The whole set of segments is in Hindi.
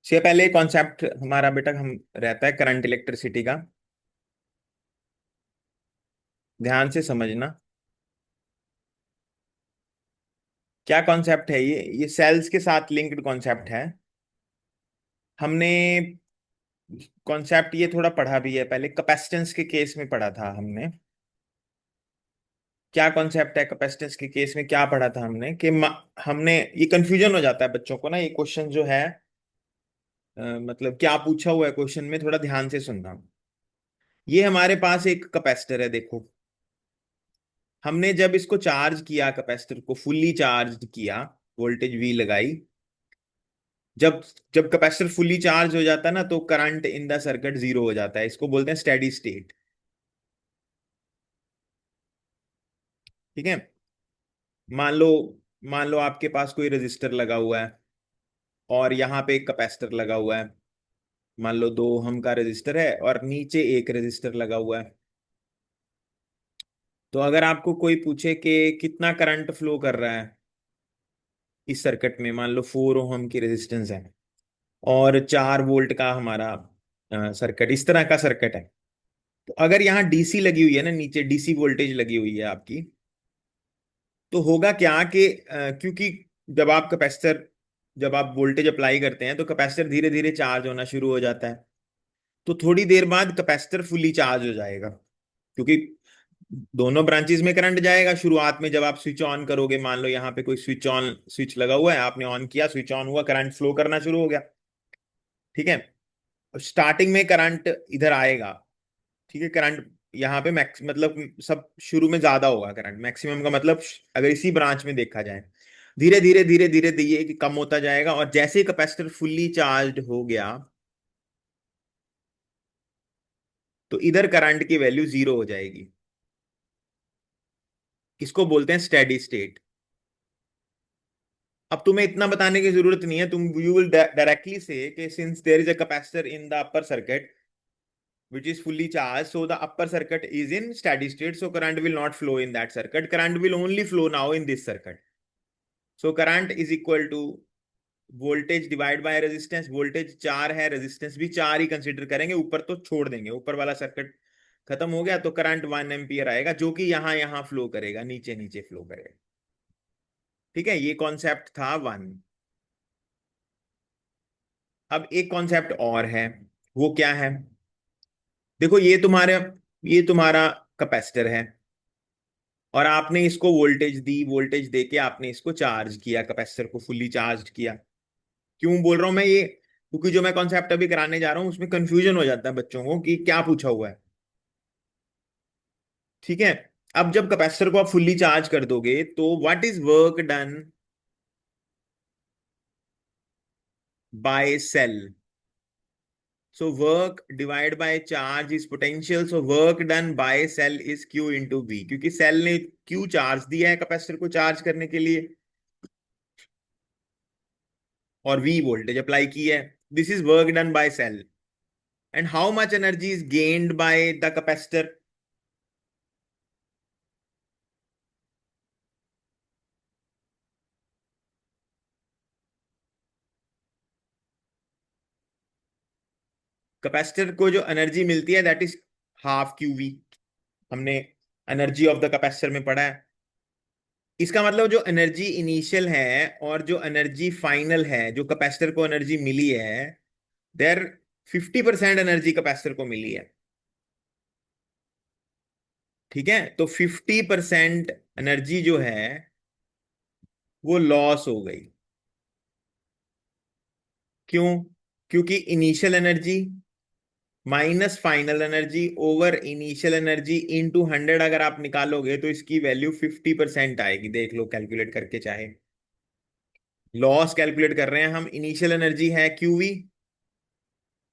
से पहले कॉन्सेप्ट हमारा बेटा हम रहता है करंट इलेक्ट्रिसिटी का। ध्यान से समझना क्या कॉन्सेप्ट है। ये सेल्स के साथ लिंक्ड कॉन्सेप्ट है। हमने कॉन्सेप्ट ये थोड़ा पढ़ा भी है, पहले कैपेसिटेंस के केस में पढ़ा था हमने। क्या कॉन्सेप्ट है कैपेसिटेंस के केस में, क्या पढ़ा था हमने कि हमने, ये कंफ्यूजन हो जाता है बच्चों को ना, ये क्वेश्चन जो है मतलब क्या पूछा हुआ है क्वेश्चन में, थोड़ा ध्यान से सुनना। ये हमारे पास एक कैपेसिटर है, देखो। हमने जब इसको चार्ज किया, कैपेसिटर को फुल्ली चार्ज किया, वोल्टेज वी लगाई। जब जब कैपेसिटर फुल्ली चार्ज हो जाता है ना, तो current in the circuit zero हो जाता है। इसको बोलते हैं स्टेडी स्टेट। ठीक है। मान लो मान लो आपके पास कोई रेजिस्टर लगा हुआ है और यहाँ पे एक कैपेसिटर लगा हुआ है। मान लो 2 ओम का रेजिस्टर है और नीचे एक रेजिस्टर लगा हुआ है। तो अगर आपको कोई पूछे कि कितना करंट फ्लो कर रहा है इस सर्किट में, मान लो 4 ओम की रेजिस्टेंस है और 4 वोल्ट का हमारा सर्किट, इस तरह का सर्किट है। तो अगर यहाँ डीसी लगी हुई है ना, नीचे डीसी वोल्टेज लगी हुई है आपकी, तो होगा क्या कि क्योंकि जब आप कैपेसिटर जब आप वोल्टेज अप्लाई करते हैं तो कैपेसिटर धीरे धीरे चार्ज होना शुरू हो जाता है। तो थोड़ी देर बाद कैपेसिटर फुली चार्ज हो जाएगा, क्योंकि दोनों ब्रांचेस में करंट जाएगा। शुरुआत में जब आप स्विच ऑन करोगे, मान लो यहाँ पे कोई स्विच लगा हुआ है, आपने ऑन किया, स्विच ऑन हुआ, करंट फ्लो करना शुरू हो गया। ठीक है। स्टार्टिंग में करंट इधर आएगा। ठीक है। करंट यहाँ पे मैक्स मतलब सब शुरू में ज्यादा होगा करंट, मैक्सिमम का मतलब अगर इसी ब्रांच में देखा जाए, धीरे धीरे धीरे धीरे ये कि कम होता जाएगा। और जैसे ही कैपेसिटर फुल्ली चार्ज हो गया, तो इधर करंट की वैल्यू जीरो हो जाएगी। इसको बोलते हैं स्टेडी स्टेट। अब तुम्हें इतना बताने की जरूरत नहीं है, तुम यू विल डायरेक्टली से कि since there is a capacitor in the upper circuit which is fully charged, so the upper circuit is in steady state, so current will not flow in that circuit, current will only flow now in this circuit. So current is equal to voltage divide by resistance. Voltage 4 है, रेजिस्टेंस भी 4 ही कंसीडर करेंगे, ऊपर तो छोड़ देंगे, ऊपर वाला सर्किट खत्म हो गया। तो करंट 1 एम्पियर आएगा, जो कि यहां यहां फ्लो करेगा, नीचे नीचे फ्लो करेगा। ठीक है, ये कॉन्सेप्ट था 1। अब एक कॉन्सेप्ट और है, वो क्या है? देखो, ये तुम्हारा कैपेसिटर है और आपने इसको वोल्टेज दी, वोल्टेज देके आपने इसको चार्ज किया, कैपेसिटर को फुल्ली चार्ज किया। क्यों बोल रहा हूं मैं ये? क्योंकि जो मैं कॉन्सेप्ट अभी कराने जा रहा हूं उसमें कंफ्यूजन हो जाता है बच्चों को कि क्या पूछा हुआ है। ठीक है। अब जब कैपेसिटर को आप फुल्ली चार्ज कर दोगे, तो what is work done by cell? So work divide by charge is potential, so work done by cell is Q into V, क्योंकि सेल ने क्यू चार्ज दिया है कैपेसिटर को चार्ज करने के लिए और वी वोल्टेज अप्लाई की है। This is work done by cell. And how much energy is gained by the capacitor? Capacitor को जो एनर्जी मिलती है that is half Q V. हमने एनर्जी ऑफ द कैपेसिटर में पढ़ा है। इसका मतलब जो एनर्जी इनिशियल है और जो एनर्जी फाइनल है, जो कैपेसिटर को एनर्जी मिली है, देर 50% एनर्जी कैपेसिटर को मिली है। ठीक है। तो 50% एनर्जी जो है वो लॉस हो गई। क्यों? क्योंकि initial energy minus final energy over initial energy into 100 अगर आप निकालोगे तो इसकी वैल्यू 50% आएगी। देख लो कैलकुलेट करके चाहे। लॉस कैलकुलेट कर रहे हैं हम, इनिशियल एनर्जी है क्यूवी,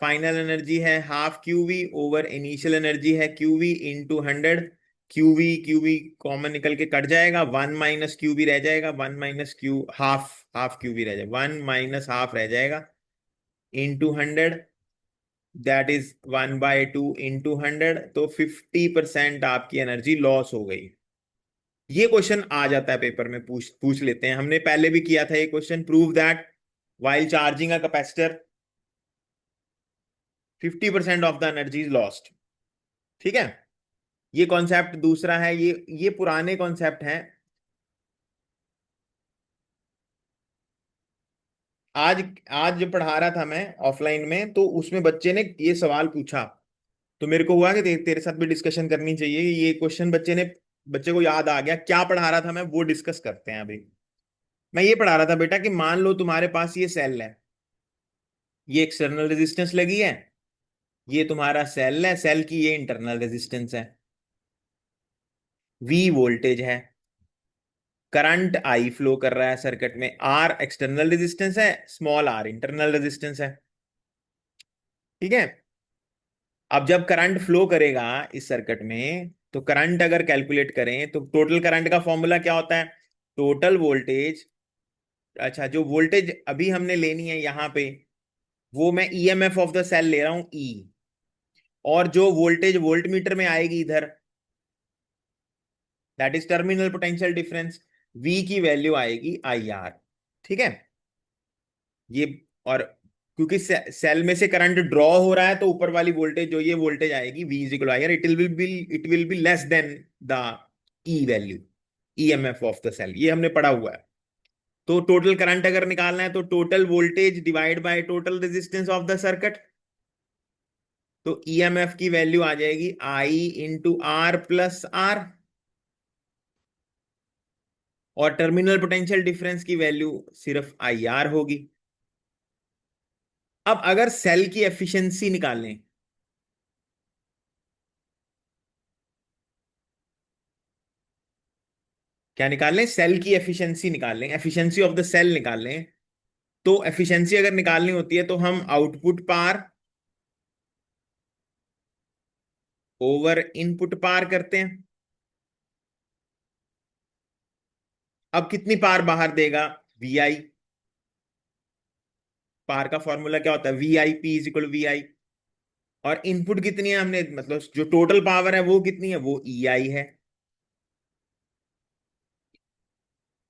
फाइनल एनर्जी है half qv over initial energy है क्यूवी इंटू 100। क्यूवी कॉमन निकल के कट जाएगा, 1 - क्यूवी रह जाएगा, 1 - हाफ, हाफ क्यूवी रह जाएगा, 1 - हाफ रह जाएगा इंटू 100। That is 1/2 into 100। तो 50% आपकी एनर्जी लॉस हो गई। ये क्वेश्चन आ जाता है पेपर में, पूछ पूछ लेते हैं। हमने पहले भी किया था ये question. Prove that while charging a capacitor 50% of the energy is lost. ठीक है, ये कॉन्सेप्ट दूसरा है, ये पुराने कॉन्सेप्ट हैं। आज आज जो पढ़ा रहा था मैं ऑफलाइन में, तो उसमें बच्चे ने ये सवाल पूछा, तो मेरे को हुआ कि तेरे साथ भी डिस्कशन करनी चाहिए। ये क्वेश्चन बच्चे को याद आ गया, क्या पढ़ा रहा था मैं वो डिस्कस करते हैं अभी। मैं ये पढ़ा रहा था बेटा कि मान लो तुम्हारे पास ये सेल है, ये एक्सटर्नल रेजिस्टेंस लगी है, ये तुम्हारा सेल है, सेल की ये इंटरनल रेजिस्टेंस है, वी वोल्टेज है, करंट आई फ्लो कर रहा है सर्किट में, आर एक्सटर्नल रेजिस्टेंस है, स्मॉल आर इंटरनल रेजिस्टेंस है। ठीक है, अब जब करंट फ्लो करेगा इस सर्किट में, तो करंट अगर कैलकुलेट करें तो टोटल करंट का फॉर्मूला क्या होता है? टोटल वोल्टेज, अच्छा जो वोल्टेज अभी हमने लेनी है यहां पे, वो मैं ईएमएफ ऑफ द सेल ले रहा हूं ई, और जो वोल्टेज वोल्ट मीटर में आएगी इधर, that is terminal potential difference, V की वैल्यू आएगी आई आर। ठीक है, ये, और क्योंकि सेल में से करंट ड्रॉ हो रहा है, तो ऊपर वाली वोल्टेज जो ये वोल्टेज आएगी V is equal I R, it will be less than the E value, EMF of the cell, ये हमने पढ़ा हुआ है। तो टोटल करंट अगर निकालना है तो total voltage divide by total resistance of the circuit, तो ईएमएफ की वैल्यू आ जाएगी आई इंटू आर प्लस आर, और टर्मिनल पोटेंशियल डिफरेंस की वैल्यू सिर्फ आई आर होगी। अब अगर सेल की एफिशिएंसी निकालें, क्या निकालें? सेल की एफिशिएंसी निकाल लें, एफिशिएंसी ऑफ द सेल निकाल लें। तो एफिशिएंसी अगर निकालनी होती है तो हम आउटपुट पार ओवर इनपुट पार करते हैं। अब कितनी पार बाहर देगा? वी आई, पार का फॉर्मूला क्या होता है? V I P is equal V I. और इनपुट कितनी है, हमने मतलब जो टोटल पावर है वो कितनी है? वो ई आई है।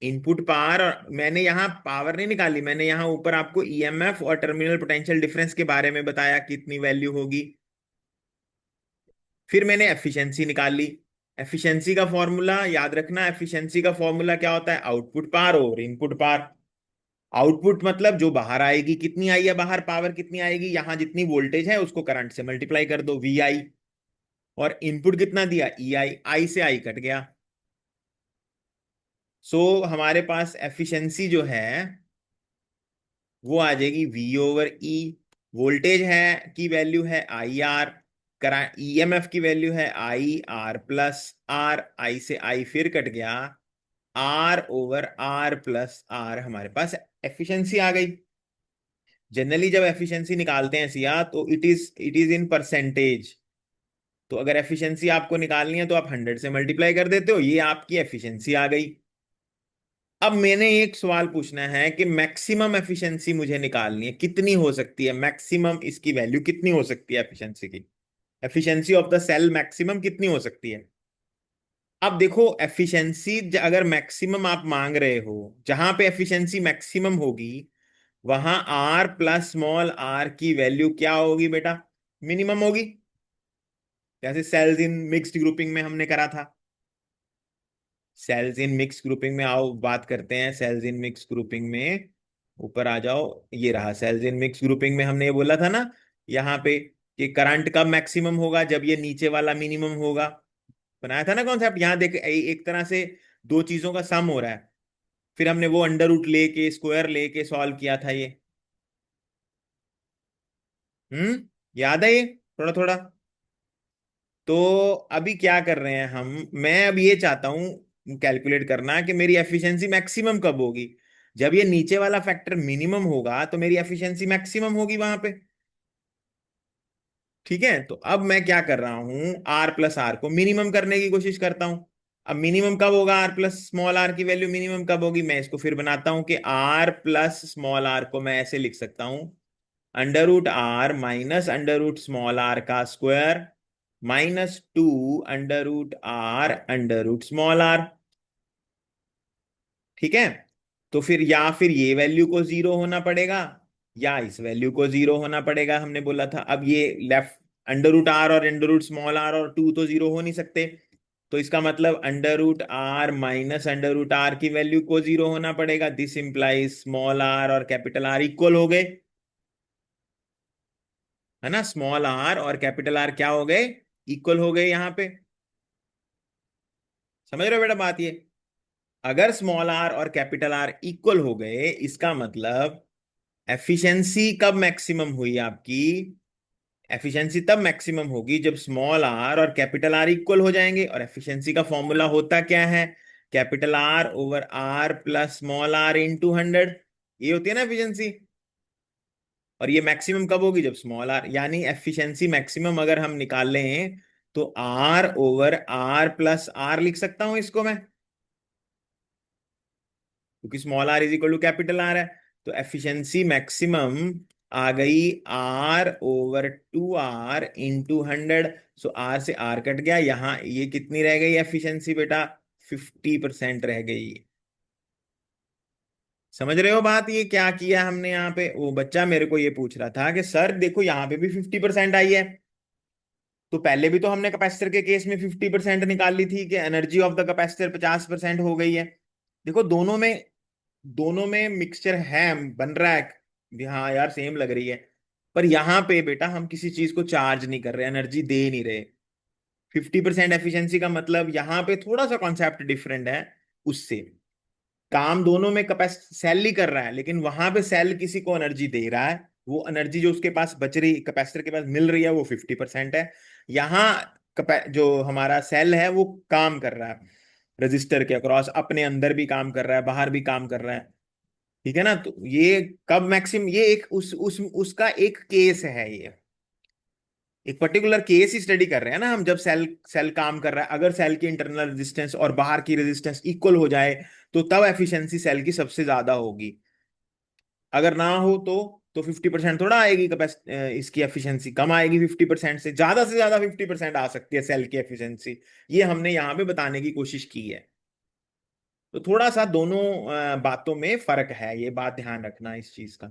इनपुट पावर, और मैंने यहां पावर नहीं निकाली, मैंने यहां ऊपर आपको ईएमएफ और टर्मिनल पोटेंशियल डिफरेंस के बारे में बताया कितनी वैल्यू होगी। फिर मैंने एफिशिएंसी निकाल ली। एफिशिएंसी का फॉर्मूला याद रखना, एफिशिएंसी का फॉर्मूला क्या होता है? आउटपुट पावर और इनपुट पावर। आउटपुट मतलब जो बाहर आएगी, कितनी आई है बाहर, पावर कितनी आएगी, यहां जितनी वोल्टेज है उसको करंट से मल्टीप्लाई कर दो, वी आई। और इनपुट कितना दिया? ई आई, आई से आई कट गया। सो हमारे पास एफिशिएंसी जो है वो आ जाएगी वी ओवर ई, वोल्टेज है की वैल्यू है आई आर, करा ईएमएफ की वैल्यू है I R plus R, I से आई फिर कट गया, R over R plus R, हमारे पास एफिशिएंसी आ गई। जनरली जब एफिशिएंसी निकालते हैं सिया, तो इट इज इन परसेंटेज। तो अगर एफिशिएंसी आपको निकालनी है तो आप 100 से मल्टीप्लाई कर देते हो, ये आपकी एफिशिएंसी आ गई। अब मैंने एक सवाल पूछना है कि मैक्सिमम एफिशिएंसी मुझे निकालनी है, कितनी हो सकती है मैक्सिमम, इसकी वैल्यू कितनी हो सकती है एफिशिएंसी की, efficiency of the cell maximum कितनी हो सकती है? अब देखो, एफिशिएंसी अगर मैक्सिमम आप मांग रहे हो, जहां पे एफिशिएंसी मैक्सिमम होगी वहां आर प्लस स्मॉल आर की वैल्यू क्या होगी बेटा? मिनिमम होगी। जैसे सेल्स इन मिक्स्ड ग्रुपिंग में हमने करा था। सेल्स इन मिक्स ग्रुपिंग में आओ बात करते हैं, सेल्स इन मिक्स ग्रुपिंग में ऊपर आ जाओ। ये रहा सेल्स इन मिक्स ग्रुपिंग में, हमने ये बोला था ना यहाँ पे कि करंट कब मैक्सिमम होगा? जब ये नीचे वाला मिनिमम होगा। बनाया था ना कॉन्सेप्ट, यहाँ देख एक तरह से दो चीजों का सम हो रहा है। फिर हमने वो अंडर रूट लेके स्क्वायर लेके सॉल्व किया था ये। याद है ये थोड़ा थोड़ा? तो अभी क्या कर रहे हैं हम, मैं अब ये चाहता हूं कैलकुलेट करना कि मेरी एफिशिएंसी मैक्सिमम कब होगी। जब ये नीचे वाला फैक्टर मिनिमम होगा तो मेरी एफिशिएंसी मैक्सिमम होगी वहां पे। ठीक है, तो अब मैं क्या कर रहा हूं, आर प्लस आर को मिनिमम करने की कोशिश करता हूं। अब मिनिमम कब होगा? आर प्लस स्मॉल आर की वैल्यू मिनिमम कब होगी? मैं इसको फिर बनाता हूं कि आर प्लस स्मॉल आर को मैं ऐसे लिख सकता हूं, under root R minus under root small R का square minus 2 under root R under root small R. ठीक है, तो फिर या फिर ये वैल्यू को जीरो होना पड़ेगा, या इस वैल्यू को 0 होना पड़ेगा, हमने बोला था। अब ये लेफ्ट अंडर रूट आर और अंडर रूट स्मॉल आर और 2 तो 0 हो नहीं सकते, तो इसका मतलब under root R minus under root R की वैल्यू को 0 होना पड़ेगा। दिस इंप्लाइज स्मॉल आर और कैपिटल आर इक्वल हो गए, है ना। स्मॉल आर और कैपिटल आर क्या हो गए, इक्वल हो गए यहां पे। समझ रहे हो बेटा बात ये? अगर स्मॉल आर और कैपिटल आर इक्वल हो गए, इसका मतलब एफिशिएंसी कब मैक्सिमम हुई आपकी? एफिशिएंसी तब मैक्सिमम होगी जब स्मॉल आर और कैपिटल आर इक्वल हो जाएंगे। और एफिशिएंसी का फॉर्मूला होता क्या है? Capital R over R plus small R into 100, ये होती है ना एफिशिएंसी। और ये मैक्सिमम कब होगी? जब स्मॉल आर, यानी एफिशिएंसी मैक्सिमम अगर हम निकाल लें तो R over R plus R लिख सकता हूं इसको मैं, क्योंकि small R is equal to capital R है। तो एफिशिएंसी मैक्सिमम आ गई R over 2 R into 100। So R से आर कट गया, यहां ये कितनी रह गई एफिशिएंसी बेटा? 50% रह गई। समझ रहे हो बात? ये क्या किया हमने यहाँ पे? वो बच्चा मेरे को ये पूछ रहा था कि सर देखो यहाँ पे भी 50% आई है, तो पहले भी तो हमने कैपेसिटर के केस में 50% निकाल ली थी कि एनर्जी ऑफ द कैपेसिटर 50% हो गई है। देखो दोनों में मिक्सचर है, बन रहा है, हाँ यार सेम लग रही है। पर यहाँ पे बेटा हम किसी चीज को चार्ज नहीं कर रहे, एनर्जी दे नहीं रहे। 50% एफिशिएंसी का मतलब यहाँ पे थोड़ा सा कॉन्सेप्ट डिफरेंट है उससे। काम दोनों में कैपेसिटी सेल ही कर रहा है, लेकिन वहां पे सेल किसी को एनर्जी दे रहा है, वो एनर्जी जो उसके पास बच रही, कैपेसिटर के पास मिल रही है, वो 50% है। यहाँ जो हमारा सेल है वो काम कर रहा है रजिस्टर के अक्रॉस, अपने अंदर भी काम कर रहा है, बाहर भी काम कर रहा है। ठीक है ना। तो ये कब मैक्सिमम, ये एक उसका एक केस है, ये एक पर्टिकुलर केस ही स्टडी कर रहे हैं ना हम। जब सेल सेल काम कर रहा है, अगर सेल की इंटरनल रेजिस्टेंस और बाहर की रेजिस्टेंस इक्वल हो जाए, तो तब एफिशिएंसी सेल की सबसे ज्यादा होगी। अगर ना हो तो 50% थोड़ा आएगी इसकी एफिशिएंसी कम आएगी। 50% से ज्यादा 50% आ सकती है सेल की एफिशिएंसी। ये हमने यहाँ पे बताने की कोशिश की है। तो थोड़ा सा दोनों बातों में फर्क है, ये बात ध्यान रखना इस चीज का।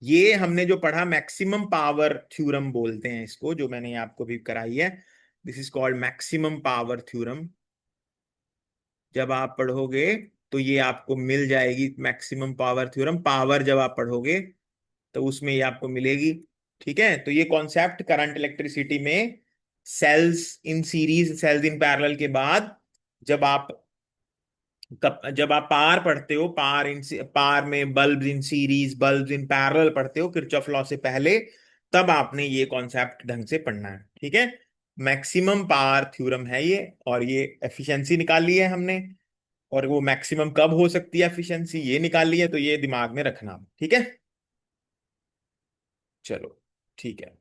ये हमने जो पढ़ा मैक्सिमम पावर थ्योरम बोलते हैं इसको, जो मैंने आपको भी कराई है। This is called maximum power theorem. जब आप पढ़ोगे तो ये आपको मिल जाएगी मैक्सिमम पावर थ्योरम। पावर जब आप पढ़ोगे तो उसमें ये आपको मिलेगी। ठीक है। तो ये कॉन्सेप्ट करंट इलेक्ट्रिसिटी में cells in series cells in parallel के बाद, जब आप जब आप पार पढ़ते हो, पार में bulb in series bulb in parallel पढ़ते हो किरचॉफ लॉ से पहले, तब आपने ये कॉन्सेप्ट ढंग से पढ़ना है। ठीक है। मैक्सिमम पावर थ्योरम है ये, और ये एफिशिएंसी निकाल ली है हमने, और वो मैक्सिमम कब हो सकती है एफिशिएंसी ये निकाल ली है। तो ये दिमाग में रखना। ठीक है। चलो ठीक है।